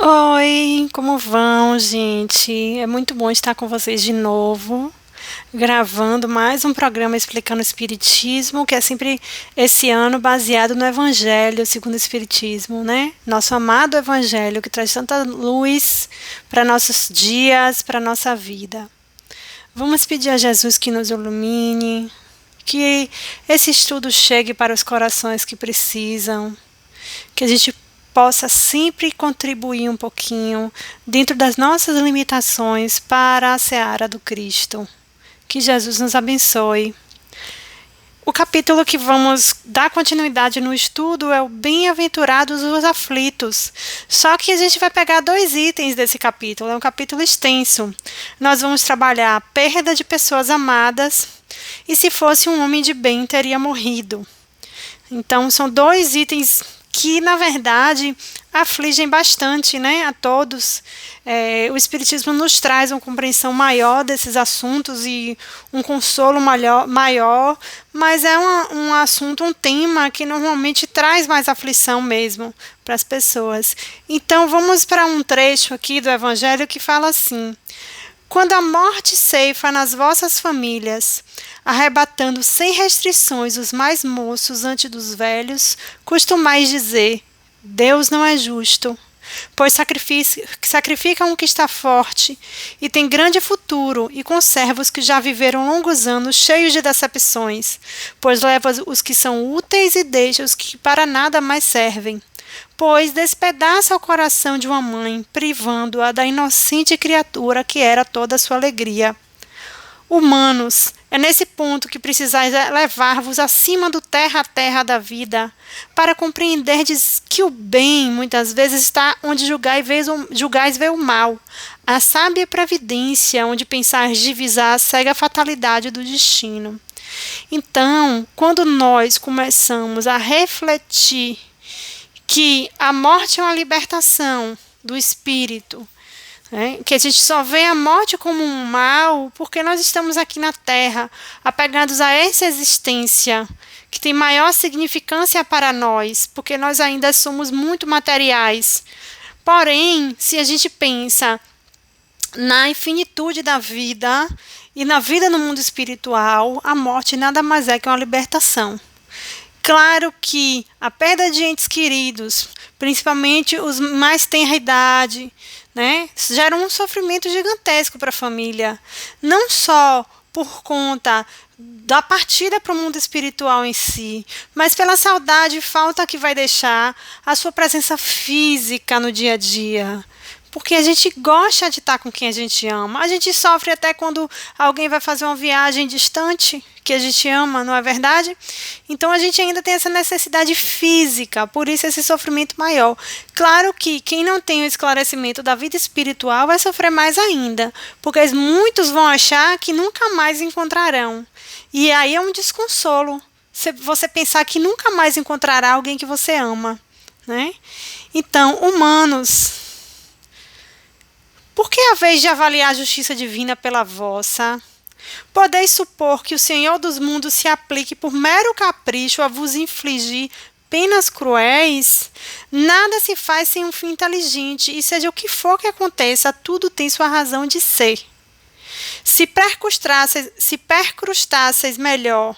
Oi, como vão, gente? É muito bom estar com vocês de novo, gravando mais um programa explicando o Espiritismo, que é sempre esse ano baseado no Evangelho segundo o Espiritismo, né? Nosso amado Evangelho que traz tanta luz para nossos dias, para nossa vida. Vamos pedir a Jesus que nos ilumine, que esse estudo chegue para os corações que precisam, que a gente possa sempre contribuir um pouquinho dentro das nossas limitações para a seara do Cristo. Que Jesus nos abençoe. O capítulo que vamos dar continuidade no estudo é o Bem-aventurados os aflitos. Só que a gente vai pegar 2 itens desse capítulo, é um capítulo extenso. Nós vamos trabalhar a perda de pessoas amadas e se fosse um homem de bem teria morrido. Então são 2 itens que, na verdade, afligem bastante, né, a todos. O Espiritismo nos traz uma compreensão maior desses assuntos e um consolo maior, mas é um assunto, um tema que normalmente traz mais aflição mesmo para as pessoas. Então, vamos para um trecho aqui do Evangelho que fala assim: quando a morte ceifa nas vossas famílias, arrebatando sem restrições os mais moços ante dos velhos, costumais dizer: Deus não é justo, pois sacrificam o que está forte e tem grande futuro e conserva os que já viveram longos anos cheios de decepções, pois leva os que são úteis e deixa os que para nada mais servem. Pois despedaça o coração de uma mãe, privando-a da inocente criatura que era toda a sua alegria. Humanos, é nesse ponto que precisais levar-vos acima do terra a terra da vida, para compreenderdes que o bem, muitas vezes, está onde julgais ver o mal, a sábia previdência, onde pensais divisar a cega fatalidade do destino. Então, quando nós começamos a refletir que a morte é uma libertação do espírito, que a gente só vê a morte como um mal porque nós estamos aqui na Terra, apegados a essa existência que tem maior significância para nós, porque nós ainda somos muito materiais. Porém, se a gente pensa na infinitude da vida e na vida no mundo espiritual, a morte nada mais é que uma libertação. Claro que a perda de entes queridos, principalmente os mais tenra idade, gera um sofrimento gigantesco para a família. Não só por conta da partida para o mundo espiritual em si, mas pela saudade e falta que vai deixar a sua presença física no dia a dia. Porque a gente gosta de estar com quem a gente ama. A gente sofre até quando alguém vai fazer uma viagem distante, que a gente ama, não é verdade? Então a gente ainda tem essa necessidade física, por isso esse sofrimento maior. Claro que quem não tem o esclarecimento da vida espiritual vai sofrer mais ainda, porque muitos vão achar que nunca mais encontrarão. E aí é um desconsolo, você pensar que nunca mais encontrará alguém que você ama, né? Então, humanos, por que a vez de avaliar a justiça divina pela vossa? Podeis supor que o Senhor dos mundos se aplique por mero capricho a vos infligir penas cruéis? Nada se faz sem um fim inteligente, e seja o que for que aconteça, tudo tem sua razão de ser. Se percrustasseis melhor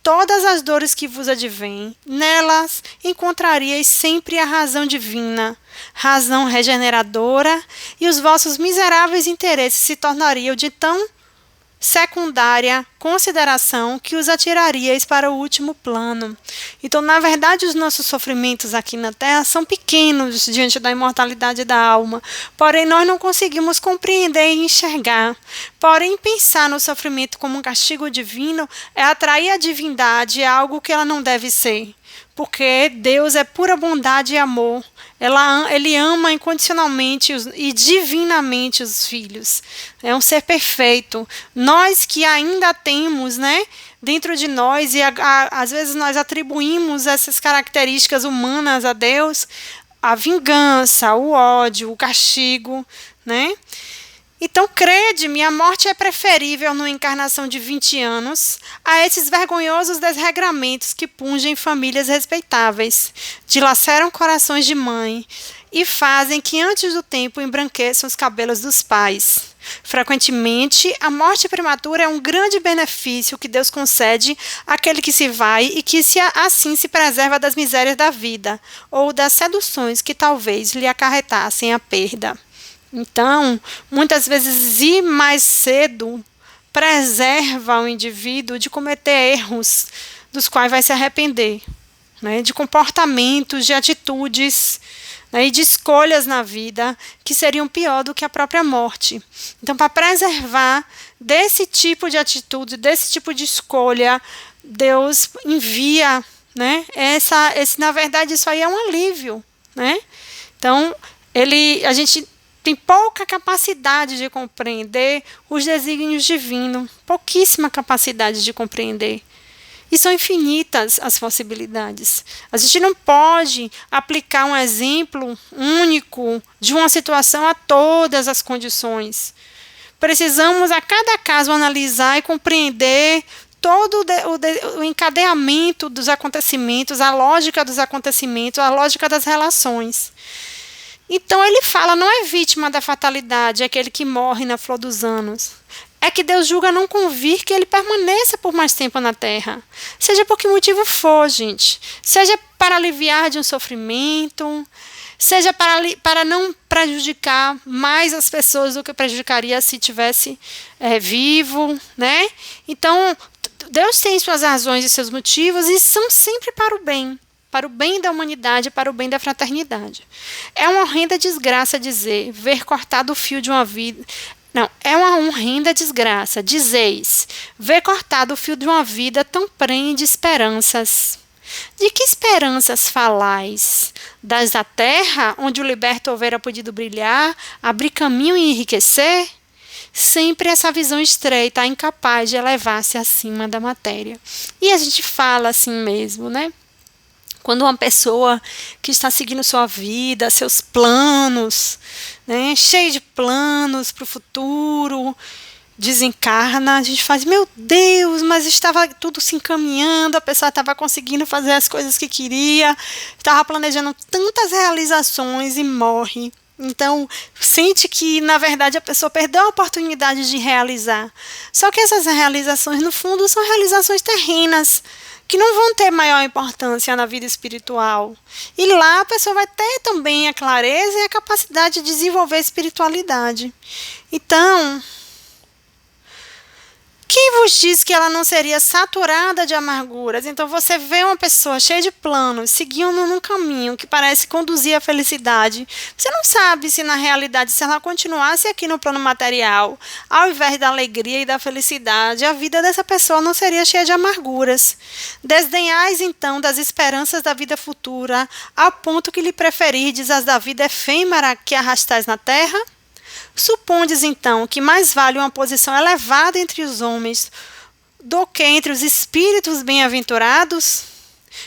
todas as dores que vos advêm, nelas encontraríeis sempre a razão divina, razão regeneradora, e os vossos miseráveis interesses se tornariam de tão secundária consideração que os atiraríeis para o último plano. Então, na verdade, os nossos sofrimentos aqui na Terra são pequenos diante da imortalidade da alma, porém nós não conseguimos compreender e enxergar. Porém, pensar no sofrimento como um castigo divino é atrair a divindade a algo que ela não deve ser, porque Deus é pura bondade e amor. Ele ama incondicionalmente e divinamente os filhos. É um ser perfeito. Nós que ainda temos, dentro de nós, e às vezes nós atribuímos essas características humanas a Deus, a vingança, o ódio, o castigo, Então, crede-me, a morte é preferível numa encarnação de 20 anos a esses vergonhosos desregramentos que pungem famílias respeitáveis, dilaceram corações de mãe e fazem que antes do tempo embranqueçam os cabelos dos pais. Frequentemente, a morte prematura é um grande benefício que Deus concede àquele que se vai e que assim se preserva das misérias da vida ou das seduções que talvez lhe acarretassem a perda. Então, muitas vezes ir mais cedo preserva o indivíduo de cometer erros dos quais vai se arrepender, né? De comportamentos, de atitudes, né? E de escolhas na vida que seriam pior do que a própria morte. Então, para preservar desse tipo de atitude, desse tipo de escolha, Deus envia, né? Na verdade, isso aí é um alívio, né? Então, a gente tem pouca capacidade de compreender os desígnios divinos, pouquíssima capacidade de compreender. E são infinitas as possibilidades. A gente não pode aplicar um exemplo único de uma situação a todas as condições. Precisamos, a cada caso, analisar e compreender todo o encadeamento dos acontecimentos, a lógica dos acontecimentos, a lógica das relações. Então ele fala, não é vítima da fatalidade, é aquele que morre na flor dos anos. É que Deus julga não convir que ele permaneça por mais tempo na terra. Seja por que motivo gente. Seja para aliviar de um sofrimento, seja para não prejudicar mais as pessoas do que prejudicaria se tivesse vivo, né? Então, Deus tem suas razões e seus motivos e são sempre para o bem da humanidade, para o bem da fraternidade. É uma horrenda desgraça dizer, ver cortado o fio de uma vida. Não, é uma horrenda desgraça, dizeis, ver cortado o fio de uma vida tão prende esperanças. De que esperanças falais? Das da terra, onde o liberto houvera podido brilhar, abrir caminho e enriquecer? Sempre essa visão estreita, incapaz de elevar-se acima da matéria. E a gente fala assim mesmo, né? Quando uma pessoa que está seguindo sua vida, seus planos, né, cheio de planos para o futuro, desencarna, a gente faz, meu Deus, mas estava tudo se encaminhando, a pessoa estava conseguindo fazer as coisas que queria, estava planejando tantas realizações e morre. Então, sente que, na verdade, a pessoa perdeu a oportunidade de realizar. Só que essas realizações, no fundo, são realizações terrenas, que não vão ter maior importância na vida espiritual. E lá a pessoa vai ter também a clareza e a capacidade de desenvolver a espiritualidade. Então, quem vos diz que ela não seria saturada de amarguras? Então você vê uma pessoa cheia de planos, seguindo num caminho que parece conduzir à felicidade. Você não sabe se na realidade, se ela continuasse aqui no plano material, ao invés da alegria e da felicidade, a vida dessa pessoa não seria cheia de amarguras. Desdenhais então das esperanças da vida futura, ao ponto que lhe preferirdes as da vida efêmera que arrastais na terra? Supondes, então, que mais vale uma posição elevada entre os homens do que entre os espíritos bem-aventurados?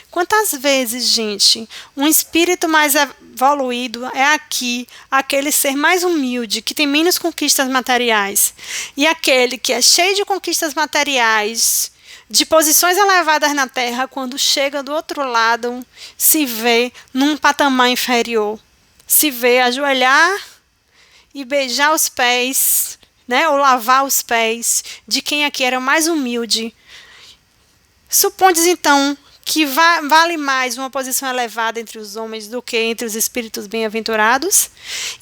Quantas vezes, gente, um espírito mais evoluído é aqui aquele ser mais humilde, que tem menos conquistas materiais, e aquele que é cheio de conquistas materiais, de posições elevadas na Terra, quando chega do outro lado, se vê num patamar inferior, se vê ajoelhar e beijar os pés, né, ou lavar os pés de quem aqui era mais humilde. Supondes, então, que vale mais uma posição elevada entre os homens do que entre os espíritos bem-aventurados?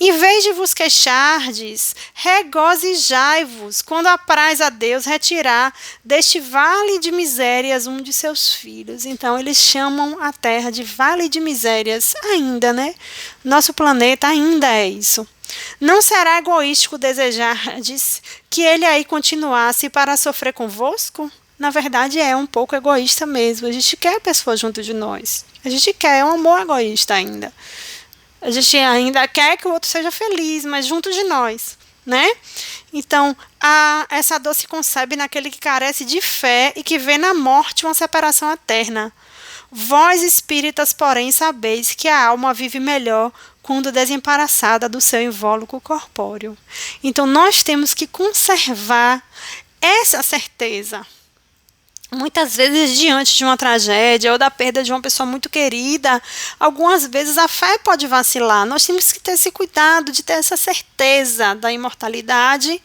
Em vez de vos queixardes, regozijai-vos quando apraz a Deus retirar deste vale de misérias um de seus filhos. Então, eles chamam a Terra de vale de misérias ainda, né? Nosso planeta ainda é isso. Não será egoístico desejardes que ele aí continuasse para sofrer convosco? Na verdade, é um pouco egoísta mesmo. A gente quer a pessoa junto de nós. A gente quer, é um amor egoísta ainda. A gente ainda quer que o outro seja feliz, mas junto de nós, né? Então, essa dor se concebe naquele que carece de fé e que vê na morte uma separação eterna. Vós, espíritas, porém, sabeis que a alma vive melhor quando desembaraçada do seu invólucro corpóreo. Então, nós temos que conservar essa certeza. Muitas vezes, diante de uma tragédia ou da perda de uma pessoa muito querida, algumas vezes a fé pode vacilar. Nós temos que ter esse cuidado de ter essa certeza da imortalidade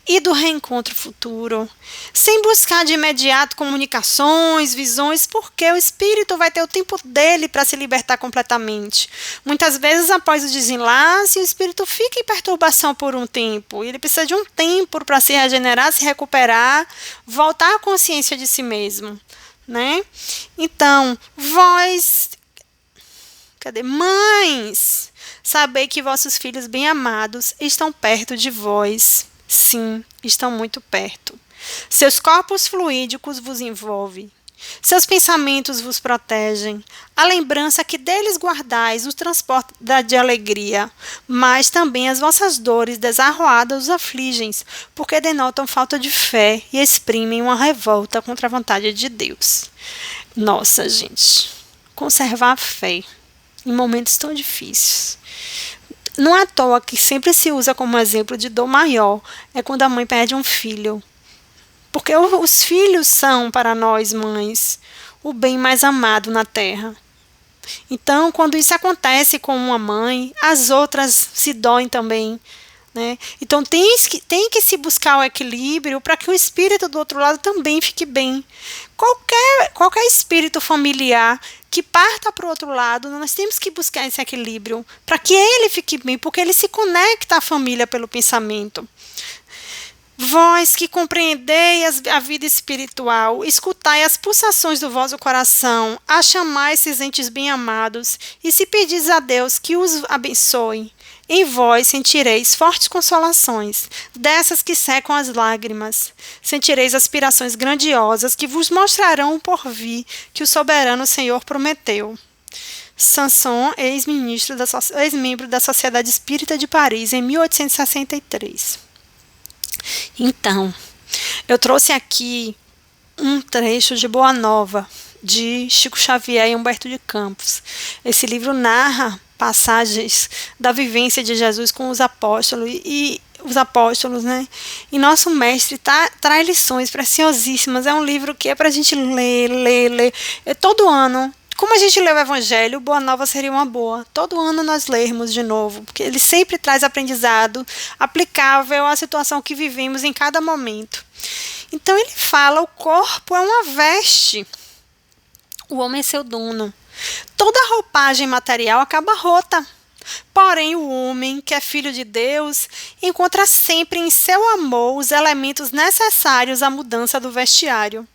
e do reencontro futuro, sem buscar de imediato comunicações, visões, porque o espírito vai ter o tempo dele para se libertar completamente. Muitas vezes, após o desenlace, o espírito fica em perturbação por um tempo. Ele precisa de um tempo para se regenerar, se recuperar, voltar à consciência de si mesmo, né? Então, vós, mães, sabei que vossos filhos bem-amados estão perto de vós. Sim, estão muito perto. Seus corpos fluídicos vos envolvem. Seus pensamentos vos protegem. A lembrança que deles guardais os transporta de alegria, mas também as vossas dores desarroadas os afligem, porque denotam falta de fé e exprimem uma revolta contra a vontade de Deus. Nossa, gente, conservar a fé em momentos tão difíceis. Não é à toa que sempre se usa como exemplo de dor maior é quando a mãe perde um filho. Porque os filhos são, para nós mães, o bem mais amado na terra. Então, quando isso acontece com uma mãe, as outras se doem também, né? Então, tem que se buscar o equilíbrio para que o espírito do outro lado também fique bem. Qualquer espírito familiar que parta para o outro lado, nós temos que buscar esse equilíbrio para que ele fique bem, porque ele se conecta à família pelo pensamento. Vós que compreendei a vida espiritual, escutai as pulsações do vosso coração, a chamai esses entes bem-amados, e se pedis a Deus que os abençoe, em vós sentireis fortes consolações, dessas que secam as lágrimas. Sentireis aspirações grandiosas que vos mostrarão o porvir que o soberano Senhor prometeu. Sanson, ex-membro da Sociedade Espírita de Paris, em 1863. Então, eu trouxe aqui um trecho de Boa Nova, de Chico Xavier e Humberto de Campos. Esse livro narra passagens da vivência de Jesus com os apóstolos, né? E nosso mestre traz lições preciosíssimas. É um livro que é para a gente ler. Todo ano, como a gente lê o Evangelho, Boa Nova seria uma boa. Todo ano nós lermos de novo, porque ele sempre traz aprendizado aplicável à situação que vivemos em cada momento. Então ele fala, o corpo é uma veste, o homem é seu dono. Toda roupagem material acaba rota. Porém, o homem, que é filho de Deus, encontra sempre em seu amor os elementos necessários à mudança do vestiário.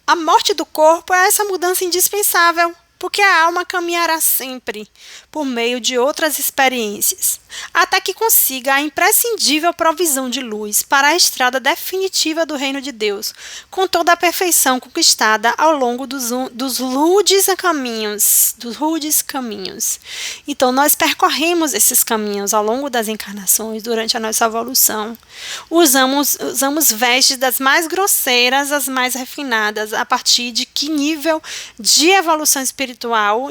A morte do corpo é essa mudança indispensável, porque a alma caminhará sempre por meio de outras experiências, até que consiga a imprescindível provisão de luz para a estrada definitiva do reino de Deus, com toda a perfeição conquistada ao longo dos rudes caminhos. Então, nós percorremos esses caminhos ao longo das encarnações, durante a nossa evolução. Usamos vestes das mais grosseiras às mais refinadas, a partir de que nível de evolução espiritual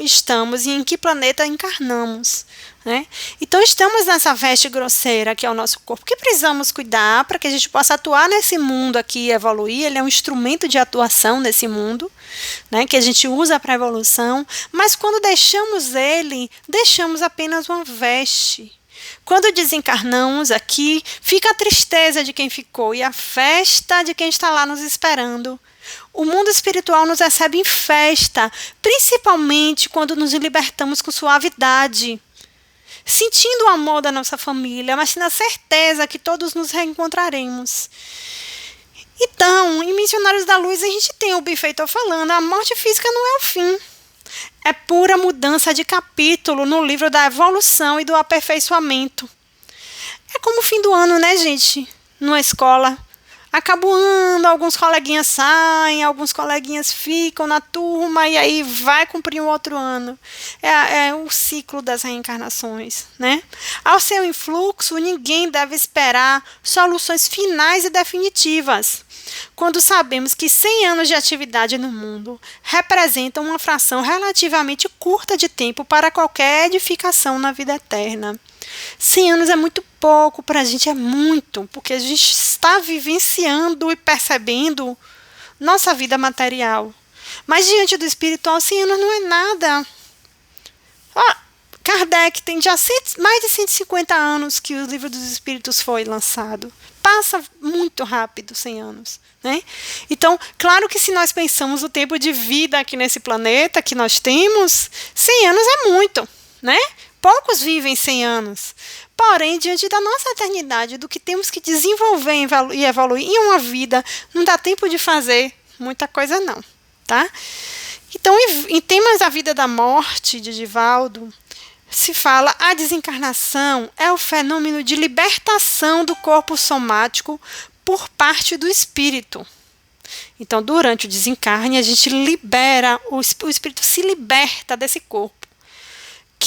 estamos e em que planeta encarnamos, né? Então, estamos nessa veste grosseira que é o nosso corpo, que precisamos cuidar para que a gente possa atuar nesse mundo aqui e evoluir. Ele é um instrumento de atuação nesse mundo, né, que a gente usa para a evolução, mas quando deixamos ele, deixamos apenas uma veste. Quando desencarnamos aqui, fica a tristeza de quem ficou e a festa de quem está lá nos esperando. O mundo espiritual nos recebe em festa, principalmente quando nos libertamos com suavidade, sentindo o amor da nossa família, mas na certeza que todos nos reencontraremos. Então, em Missionários da Luz, a gente tem o benfeitor falando, a morte física não é o fim. É pura mudança de capítulo no livro da evolução e do aperfeiçoamento. É como o fim do ano, né, gente? Numa escola. Acaba o ano, alguns coleguinhas saem, alguns coleguinhas ficam na turma e aí vai cumprir um outro ano. É o ciclo das reencarnações, né? Ao seu influxo, ninguém deve esperar soluções finais e definitivas, quando sabemos que 100 anos de atividade no mundo representam uma fração relativamente curta de tempo para qualquer edificação na vida eterna. 100 anos é muito pouco, para a gente é muito, porque a gente está vivenciando e percebendo nossa vida material. Mas diante do espiritual, 100 anos não é nada. Kardec tem já mais de 150 anos que o Livro dos Espíritos foi lançado. Passa muito rápido 100 anos. Né? Então, claro que se nós pensamos o tempo de vida aqui nesse planeta que nós temos, 100 anos é muito. Né? Poucos vivem 100 anos. Porém, diante da nossa eternidade, do que temos que desenvolver e evoluir em uma vida, não dá tempo de fazer muita coisa não. Tá? Então, em temas da vida da morte de Divaldo, se fala a desencarnação é o fenômeno de libertação do corpo somático por parte do espírito. Então, durante o desencarne, a gente libera, o espírito se liberta desse corpo.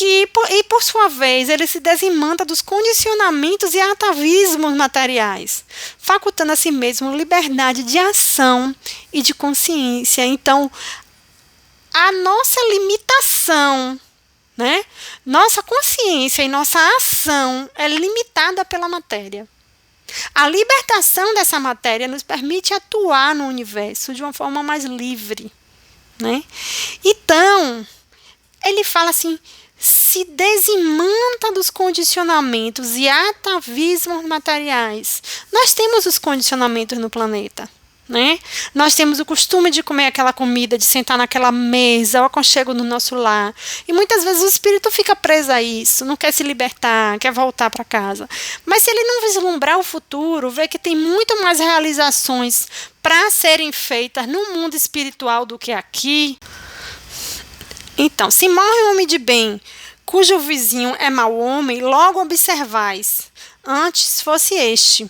E, por sua vez, ele se desimanta dos condicionamentos e atavismos materiais, facultando a si mesmo liberdade de ação e de consciência. Então, a nossa limitação, né? Nossa consciência e nossa ação é limitada pela matéria. A libertação dessa matéria nos permite atuar no universo de uma forma mais livre. Né? Então, ele fala assim, se desimanta dos condicionamentos e atavismos materiais. Nós temos os condicionamentos no planeta. Né? Nós temos o costume de comer aquela comida, de sentar naquela mesa, o aconchego no nosso lar. E muitas vezes o espírito fica preso a isso, não quer se libertar, quer voltar para casa. Mas se ele não vislumbrar o futuro, ver que tem muito mais realizações para serem feitas no mundo espiritual do que aqui. Então, se morre um homem de bem, cujo vizinho é mau homem, logo observais, antes fosse este.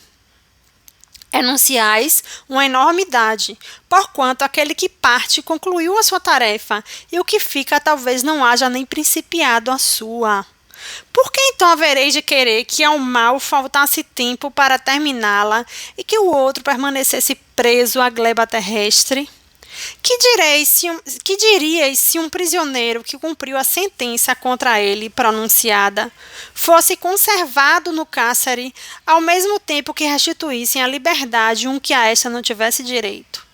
Enunciais uma enormidade, porquanto aquele que parte concluiu a sua tarefa, e o que fica talvez não haja nem principiado a sua. Por que então havereis de querer que ao mal faltasse tempo para terminá-la, e que o outro permanecesse preso à gleba terrestre? Que diríeis se um prisioneiro que cumpriu a sentença contra ele pronunciada fosse conservado no cárcere ao mesmo tempo que restituíssem a liberdade um que a esta não tivesse direito?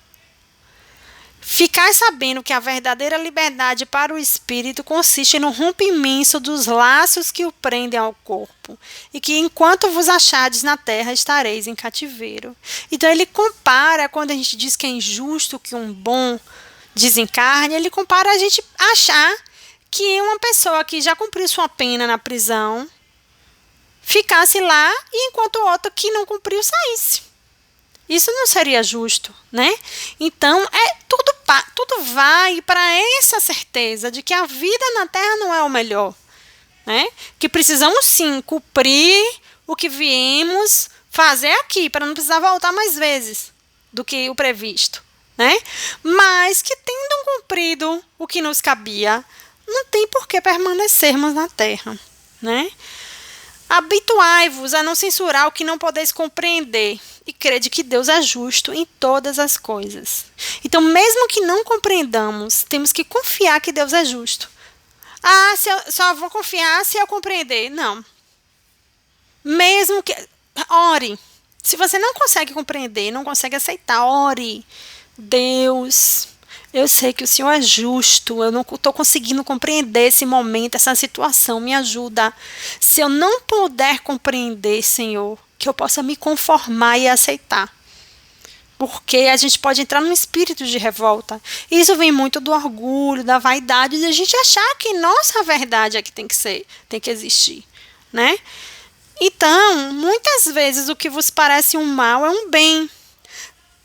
Ficai sabendo que a verdadeira liberdade para o espírito consiste no rompimento dos laços que o prendem ao corpo, e que enquanto vos achardes na terra estareis em cativeiro. Então ele compara, quando a gente diz que é injusto que um bom desencarne, ele compara a gente achar que uma pessoa que já cumpriu sua pena na prisão ficasse lá e enquanto o outro que não cumpriu saísse. Isso não seria justo, né? Então, tudo vai para essa certeza de que a vida na Terra não é o melhor, né? Que precisamos, sim, cumprir o que viemos fazer aqui, para não precisar voltar mais vezes do que o previsto, né? Mas que, tendo cumprido o que nos cabia, não tem por que permanecermos na Terra, né? Habituai-vos a não censurar o que não podeis compreender e crede que Deus é justo em todas as coisas. Então, mesmo que não compreendamos, temos que confiar que Deus é justo. Só vou confiar se eu compreender. Não. Mesmo que... Ore. Se você não consegue compreender, não consegue aceitar, ore. Deus... Eu sei que o Senhor é justo, eu não estou conseguindo compreender esse momento, essa situação, me ajuda. Se eu não puder compreender, Senhor, que eu possa me conformar e aceitar. Porque a gente pode entrar num espírito de revolta. Isso vem muito do orgulho, da vaidade, de a gente achar que nossa verdade é que tem que existir, né? Então, muitas vezes o que vos parece um mal é um bem.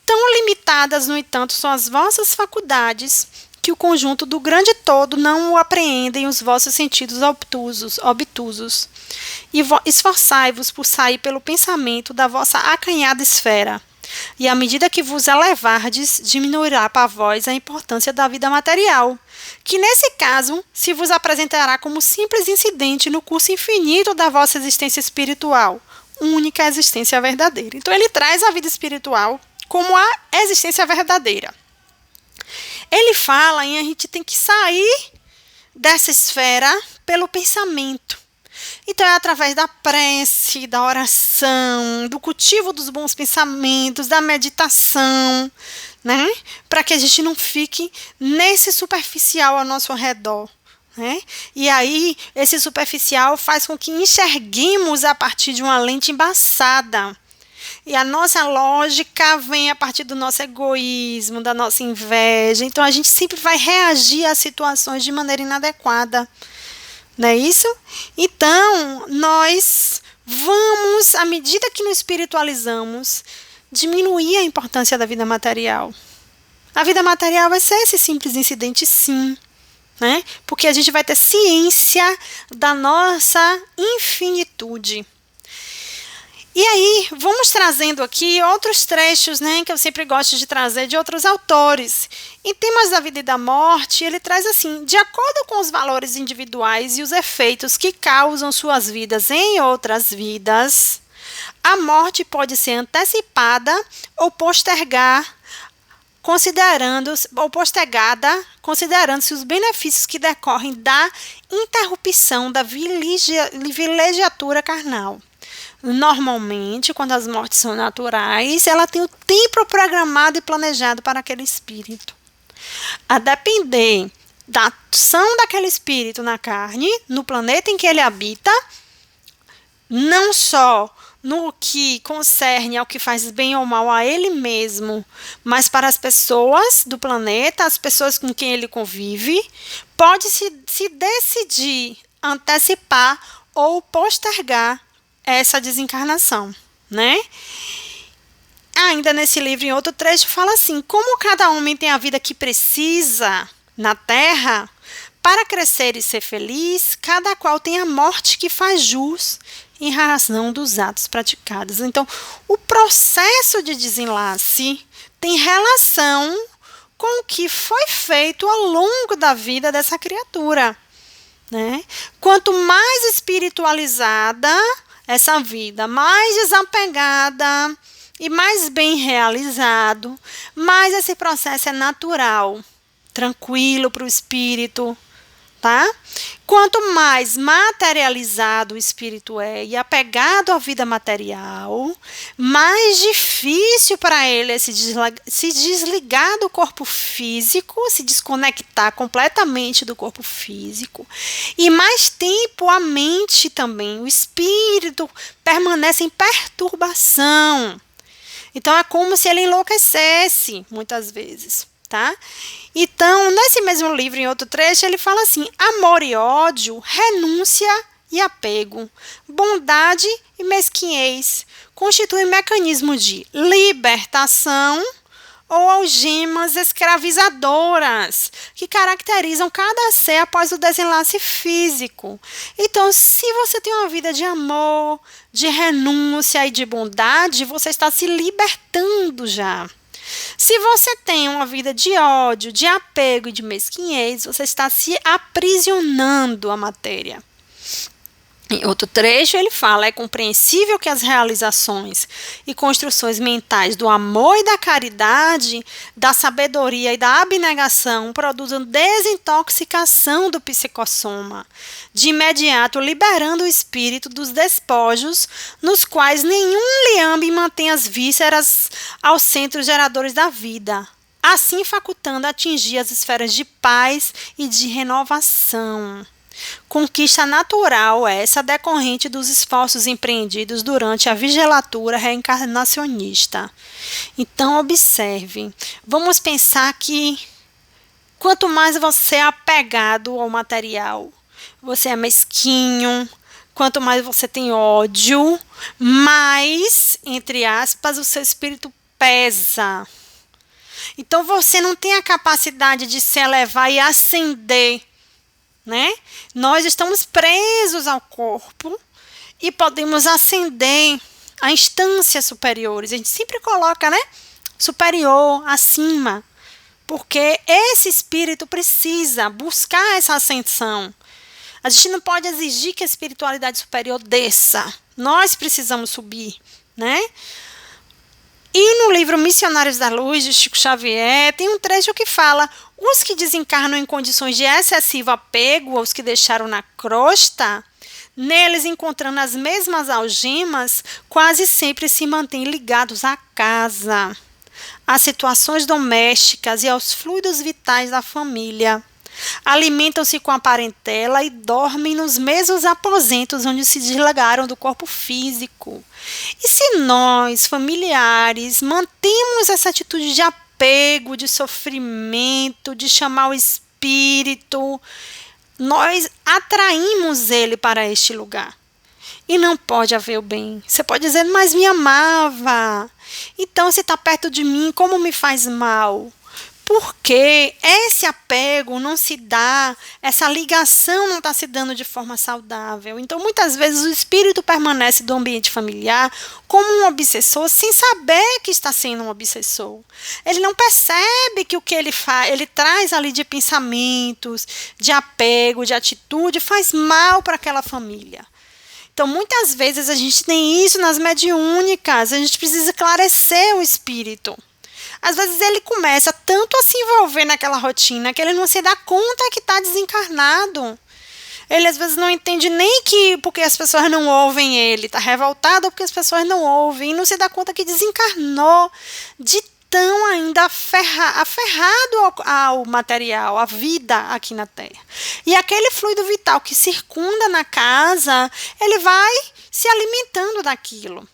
Tão limitadas, no entanto, são as vossas faculdades, que o conjunto do grande todo não o apreendem os vossos sentidos obtusos. E esforçai-vos por sair pelo pensamento da vossa acanhada esfera. E à medida que vos elevardes, diminuirá para vós a importância da vida material, que nesse caso se vos apresentará como simples incidente no curso infinito da vossa existência espiritual, única existência verdadeira. Então ele traz a vida espiritual como a existência verdadeira. Ele fala em a gente tem que sair dessa esfera pelo pensamento. Então é através da prece, da oração, do cultivo dos bons pensamentos, da meditação, né? Para que a gente não fique nesse superficial ao nosso redor, né? E aí, esse superficial faz com que enxerguemos a partir de uma lente embaçada. E a nossa lógica vem a partir do nosso egoísmo, da nossa inveja. Então, a gente sempre vai reagir às situações de maneira inadequada. Não é isso? Então, nós vamos, à medida que nos espiritualizamos, diminuir a importância da vida material. A vida material vai ser esse simples incidente, sim, né? Porque a gente vai ter ciência da nossa infinitude. E aí, vamos trazendo aqui outros trechos, né, que eu sempre gosto de trazer de outros autores. Em Temas da Vida e da Morte, ele traz assim: de acordo com os valores individuais e os efeitos que causam suas vidas em outras vidas, a morte pode ser antecipada ou postergada, considerando-se os benefícios que decorrem da interrupção da vilegiatura carnal. Normalmente, quando as mortes são naturais, ela tem o tempo programado e planejado para aquele espírito. A depender da ação daquele espírito na carne, no planeta em que ele habita, não só no que concerne ao que faz bem ou mal a ele mesmo, mas para as pessoas do planeta, as pessoas com quem ele convive, pode-se decidir antecipar ou postergar essa desencarnação, né? Ainda nesse livro, em outro trecho, fala assim: como cada homem tem a vida que precisa na Terra para crescer e ser feliz, cada qual tem a morte que faz jus em razão dos atos praticados. Então, o processo de desenlace tem relação com o que foi feito ao longo da vida dessa criatura, né? Quanto mais espiritualizada essa vida, mais desapegada e mais bem realizado, mais esse processo é natural, tranquilo para o espírito, tá? Quanto mais materializado o espírito é e apegado à vida material, mais difícil para ele é se desligar do corpo físico, se desconectar completamente do corpo físico, e mais tempo a mente também, o espírito permanece em perturbação. Então é como se ele enlouquecesse muitas vezes, tá? Então, nesse mesmo livro, em outro trecho, ele fala assim: amor e ódio, renúncia e apego, bondade e mesquinhez constituem mecanismos de libertação ou algemas escravizadoras que caracterizam cada ser após o desenlace físico. Então, se você tem uma vida de amor, de renúncia e de bondade, você está se libertando já. Se você tem uma vida de ódio, de apego e de mesquinhez, você está se aprisionando à matéria. Em outro trecho, ele fala: é compreensível que as realizações e construções mentais do amor e da caridade, da sabedoria e da abnegação produzam desintoxicação do psicossoma, de imediato liberando o espírito dos despojos nos quais nenhum liame mantém as vísceras aos centros geradores da vida, assim facultando atingir as esferas de paz e de renovação. Conquista natural essa decorrente dos esforços empreendidos durante a vigilatura reencarnacionista. Então, observe, vamos pensar que quanto mais você é apegado ao material, você é mesquinho, quanto mais você tem ódio, mais, entre aspas, o seu espírito pesa. Então, você não tem a capacidade de se elevar e ascender, né? Nós estamos presos ao corpo e podemos ascender a instâncias superiores. A gente sempre coloca, né? Superior, acima, porque esse espírito precisa buscar essa ascensão. A gente não pode exigir que a espiritualidade superior desça. Nós precisamos subir, né? E no livro Missionários da Luz, de Chico Xavier, tem um trecho que fala: os que desencarnam em condições de excessivo apego aos que deixaram na crosta, neles encontrando as mesmas algemas, quase sempre se mantêm ligados à casa, às situações domésticas e aos fluidos vitais da família. Alimentam-se com a parentela e dormem nos mesmos aposentos onde se desligaram do corpo físico. E se nós, familiares, mantemos essa atitude de apego, de sofrimento, de chamar o espírito, nós atraímos ele para este lugar. E não pode haver o bem. Você pode dizer, mas me amava. Então, se está perto de mim, como me faz mal? Porque esse apego não se dá, essa ligação não está se dando de forma saudável. Então, muitas vezes, o espírito permanece do ambiente familiar como um obsessor, sem saber que está sendo um obsessor. Ele não percebe que o que ele faz, ele traz ali de pensamentos, de apego, de atitude, faz mal para aquela família. Então, muitas vezes, a gente tem isso nas mediúnicas, a gente precisa esclarecer o espírito. Às vezes ele começa tanto a se envolver naquela rotina que ele não se dá conta que está desencarnado. Ele às vezes não entende nem que porque as pessoas não ouvem ele, está revoltado porque as pessoas não ouvem e não se dá conta que desencarnou de tão ainda aferrado ao material, à vida aqui na Terra. E aquele fluido vital que circunda na casa, ele vai se alimentando daquilo.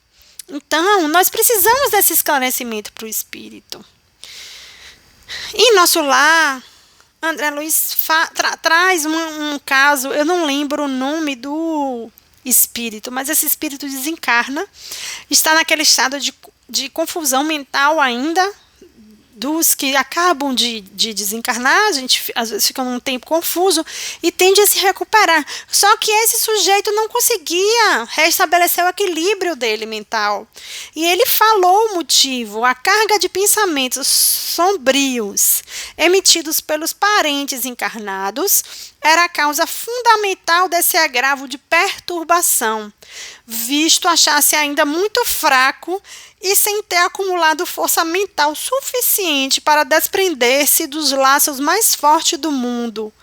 Então, nós precisamos desse esclarecimento para o espírito. Em nosso lar, André Luiz traz um caso, eu não lembro o nome do espírito, mas esse espírito desencarna, está naquele estado de confusão mental ainda, dos que acabam de desencarnar, a gente às vezes fica num tempo confuso e tende a se recuperar. Só que esse sujeito não conseguia restabelecer o equilíbrio dele mental. E ele falou o motivo, a carga de pensamentos sombrios emitidos pelos parentes encarnados era a causa fundamental desse agravo de perturbação, visto achar-se ainda muito fraco e sem ter acumulado força mental suficiente para desprender-se dos laços mais fortes do mundo.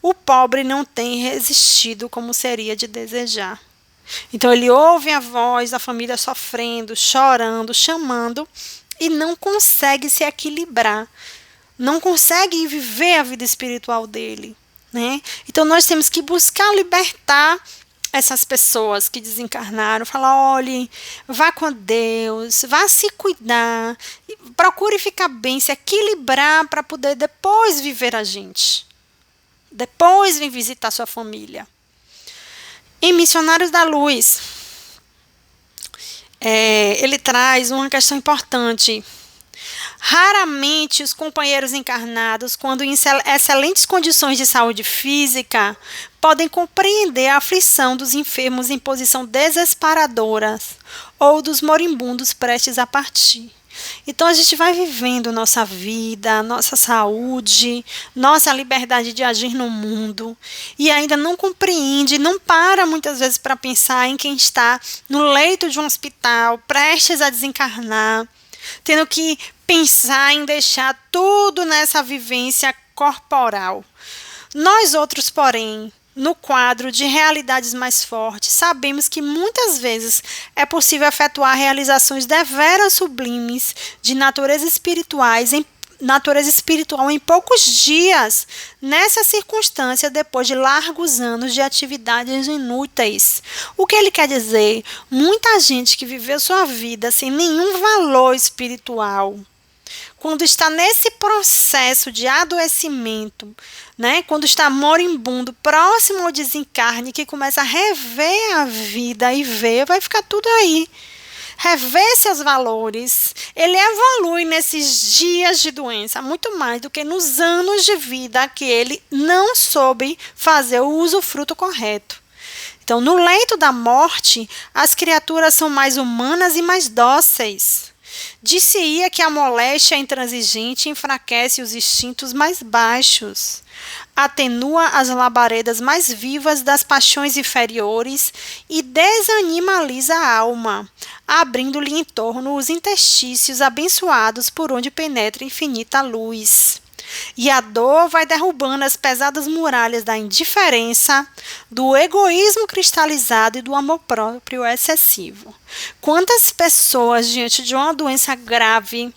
O pobre não tem resistido como seria de desejar. Então ele ouve a voz da família sofrendo, chorando, chamando e não consegue se equilibrar, não consegue viver a vida espiritual dele, né? Então nós temos que buscar libertar essas pessoas que desencarnaram, falar, olhe, vá com Deus, vá se cuidar, procure ficar bem, se equilibrar para poder depois viver a gente. Depois vir visitar sua família. Em Missionários da Luz, ele traz uma questão importante. Raramente os companheiros encarnados, quando em excelentes condições de saúde física, podem compreender a aflição dos enfermos em posição desesperadora ou dos moribundos prestes a partir. Então a gente vai vivendo nossa vida, nossa saúde, nossa liberdade de agir no mundo e ainda não compreende, não para muitas vezes para pensar em quem está no leito de um hospital, prestes a desencarnar, tendo que pensar em deixar tudo nessa vivência corporal. Nós outros, porém, no quadro de realidades mais fortes, sabemos que muitas vezes é possível efetuar realizações deveras sublimes de natureza espiritual em poucos dias, nessa circunstância, depois de largos anos de atividades inúteis. O que ele quer dizer? Muita gente que viveu sua vida sem nenhum valor espiritual, quando está nesse processo de adoecimento, né, quando está moribundo, próximo ao desencarne, que começa a rever a vida e ver, vai ficar tudo aí. Rever seus valores, ele evolui nesses dias de doença, muito mais do que nos anos de vida que ele não soube fazer o usufruto correto. Então, no leito da morte, as criaturas são mais humanas e mais dóceis. Dir-se-ia que a moléstia intransigente enfraquece os instintos mais baixos, atenua as labaredas mais vivas das paixões inferiores e desanimaliza a alma, abrindo-lhe em torno os interstícios abençoados por onde penetra infinita luz. E a dor vai derrubando as pesadas muralhas da indiferença, do egoísmo cristalizado e do amor próprio excessivo. Quantas pessoas, diante de uma doença grave,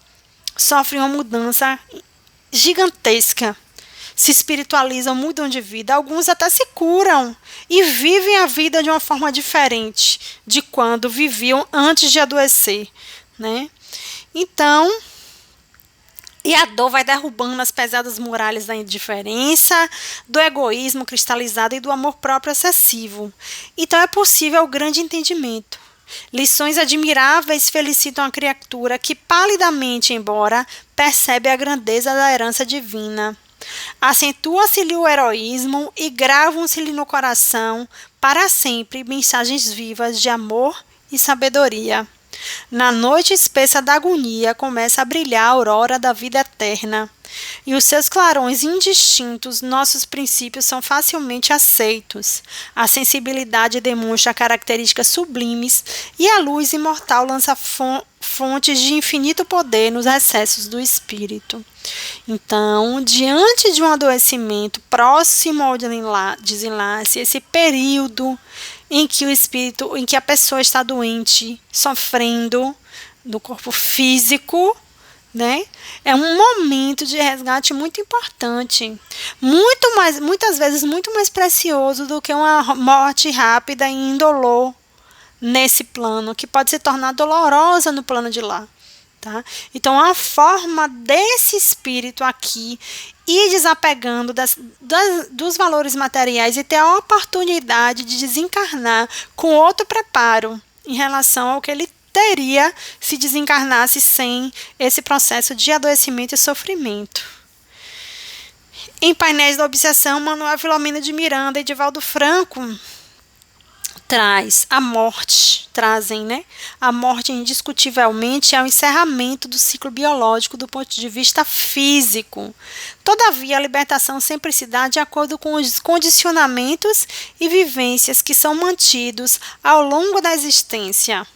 sofrem uma mudança gigantesca, se espiritualizam, mudam de vida, alguns até se curam e vivem a vida de uma forma diferente de quando viviam antes de adoecer, né? Então, e a dor vai derrubando as pesadas muralhas da indiferença, do egoísmo cristalizado e do amor próprio excessivo. Então é possível o grande entendimento. Lições admiráveis felicitam a criatura que, palidamente embora, percebe a grandeza da herança divina. Acentua-se-lhe o heroísmo e gravam-se-lhe no coração para sempre mensagens vivas de amor e sabedoria. Na noite espessa da agonia começa a brilhar a aurora da vida eterna, e os seus clarões indistintos, nossos princípios são facilmente aceitos. A sensibilidade demonstra características sublimes e a luz imortal lança fontes de infinito poder nos recessos do espírito. Então, diante de um adoecimento próximo ao desenlace, esse período em que o espírito, em que a pessoa está doente, sofrendo do corpo físico, né? É um momento de resgate muito importante, muitas vezes muito mais precioso do que uma morte rápida e indolor nesse plano, que pode se tornar dolorosa no plano de lá. Tá? Então, a forma desse espírito aqui ir desapegando dos valores materiais e ter a oportunidade de desencarnar com outro preparo em relação ao que ele teria se desencarnasse sem esse processo de adoecimento e sofrimento. Em Painéis da Obsessão, Manuel Filomeno de Miranda e Divaldo Franco trazem, né? A morte indiscutivelmente é o encerramento do ciclo biológico do ponto de vista físico. Todavia, a libertação sempre se dá de acordo com os condicionamentos e vivências que são mantidos ao longo da existência.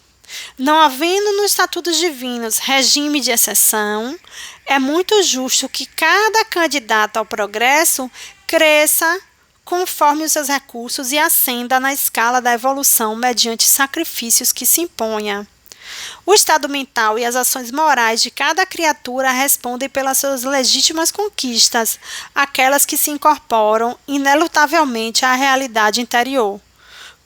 Não havendo nos estatutos divinos regime de exceção, é muito justo que cada candidato ao progresso cresça conforme os seus recursos e ascenda na escala da evolução mediante sacrifícios que se imponha. O estado mental e as ações morais de cada criatura respondem pelas suas legítimas conquistas, aquelas que se incorporam inelutavelmente à realidade interior.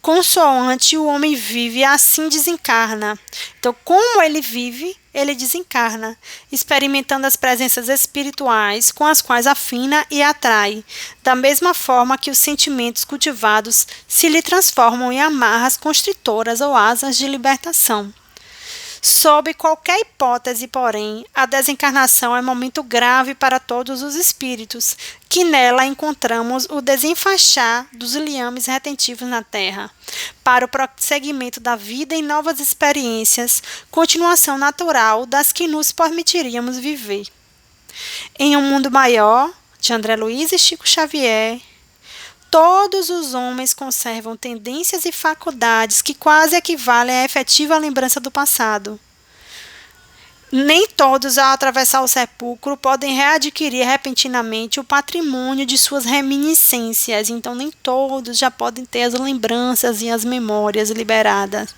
Consoante o homem vive, assim desencarna. Então, como ele vive, ele desencarna, experimentando as presenças espirituais com as quais afina e atrai, da mesma forma que os sentimentos cultivados se lhe transformam em amarras constritoras ou asas de libertação. Sob qualquer hipótese, porém, a desencarnação é momento grave para todos os espíritos, que nela encontramos o desenfaixar dos liames retentivos na terra, para o prosseguimento da vida em novas experiências, continuação natural das que nos permitiríamos viver. Em um mundo maior, de André Luiz e Chico Xavier, todos os homens conservam tendências e faculdades que quase equivalem à efetiva lembrança do passado. Nem todos, ao atravessar o sepulcro, podem readquirir repentinamente o patrimônio de suas reminiscências. Então, nem todos já podem ter as lembranças e as memórias liberadas.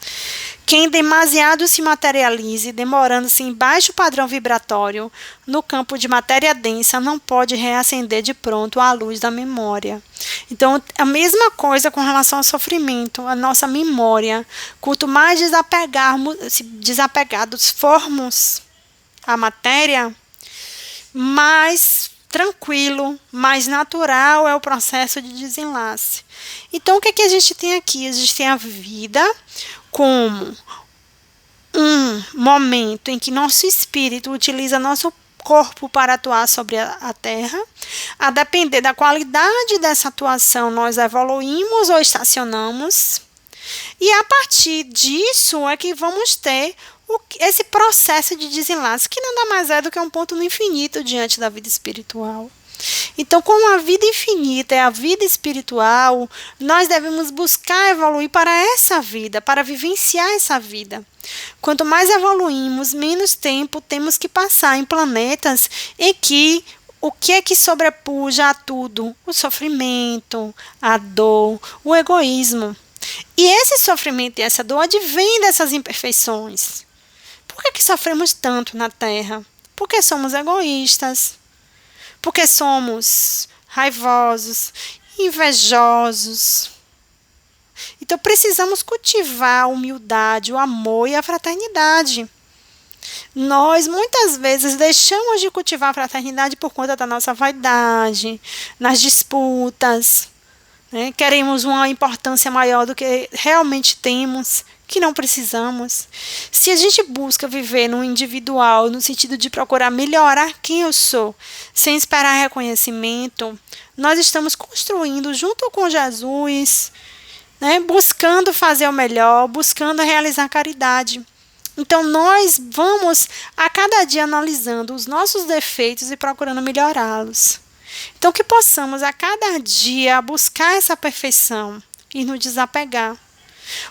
Quem demasiado se materialize, demorando-se em baixo padrão vibratório, no campo de matéria densa, não pode reacender de pronto a luz da memória. Então, a mesma coisa com relação ao sofrimento, a nossa memória. Quanto mais desapegados formos à matéria, mais tranquilo, mais natural é o processo de desenlace. Então, o que a gente tem aqui? A gente tem a vida como um momento em que nosso espírito utiliza nosso corpo para atuar sobre a Terra. A depender da qualidade dessa atuação, nós evoluímos ou estacionamos. E a partir disso é que vamos ter esse processo de desenlace, que nada mais é do que um ponto no infinito diante da vida espiritual. Então, como a vida infinita é a vida espiritual, nós devemos buscar evoluir para essa vida, para vivenciar essa vida. Quanto mais evoluímos, menos tempo temos que passar em planetas em que o que é que sobrepuja a tudo? O sofrimento, a dor, o egoísmo. E esse sofrimento e essa dor advém dessas imperfeições. Por que sofremos tanto na Terra? Porque somos egoístas, porque somos raivosos, invejosos. Então precisamos cultivar a humildade, o amor e a fraternidade. Nós muitas vezes deixamos de cultivar a fraternidade por conta da nossa vaidade, nas disputas, né? Queremos uma importância maior do que realmente temos, que não precisamos. Se a gente busca viver no individual, no sentido de procurar melhorar quem eu sou, sem esperar reconhecimento, nós estamos construindo junto com Jesus, né? Buscando fazer o melhor, buscando realizar caridade. Então, nós vamos a cada dia analisando os nossos defeitos e procurando melhorá-los. Então, que possamos a cada dia buscar essa perfeição e nos desapegar.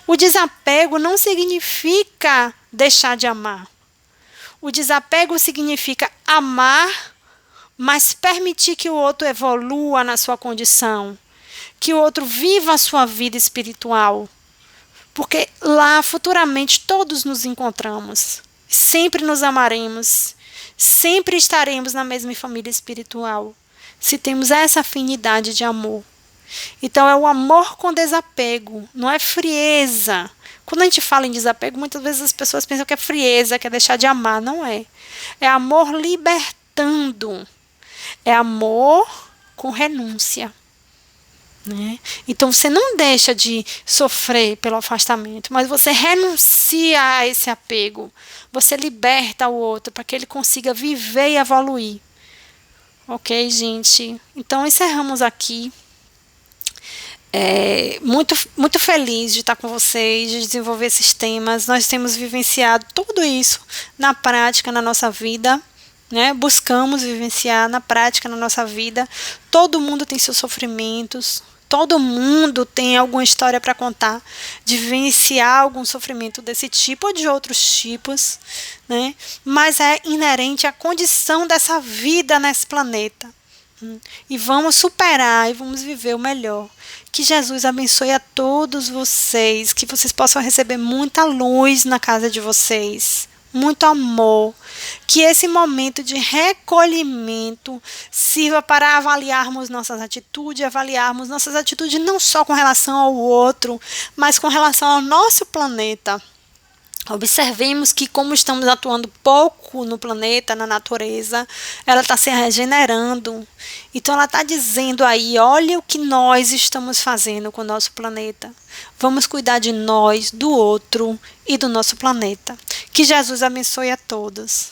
O desapego não significa deixar de amar. O desapego significa amar, mas permitir que o outro evolua na sua condição, que o outro viva a sua vida espiritual. Porque lá, futuramente, todos nos encontramos. Sempre nos amaremos. Sempre estaremos na mesma família espiritual. Se temos essa afinidade de amor. Então, é o amor com desapego. Não é frieza. Quando a gente fala em desapego, muitas vezes as pessoas pensam que é frieza, que é deixar de amar. Não é. É amor libertando. É amor com renúncia. Né? Então você não deixa de sofrer pelo afastamento, mas você renuncia a esse apego, você liberta o outro para que ele consiga viver e evoluir. Ok, gente? Então encerramos aqui. Muito feliz de estar com vocês, de desenvolver esses temas. Nós temos vivenciado tudo isso na prática, na nossa vida. Né? Buscamos vivenciar na prática, na nossa vida. Todo mundo tem seus sofrimentos. Todo mundo tem alguma história para contar, de vivenciar algum sofrimento desse tipo ou de outros tipos, né? Mas é inerente à condição dessa vida nesse planeta. E vamos superar e vamos viver o melhor. Que Jesus abençoe a todos vocês, que vocês possam receber muita luz na casa de vocês. Muito amor, que esse momento de recolhimento sirva para avaliarmos nossas atitudes não só com relação ao outro, mas com relação ao nosso planeta. Observemos que como estamos atuando pouco no planeta, na natureza, ela está se regenerando. Então ela está dizendo aí, olha o que nós estamos fazendo com o nosso planeta. Vamos cuidar de nós, do outro e do nosso planeta. Que Jesus abençoe a todos.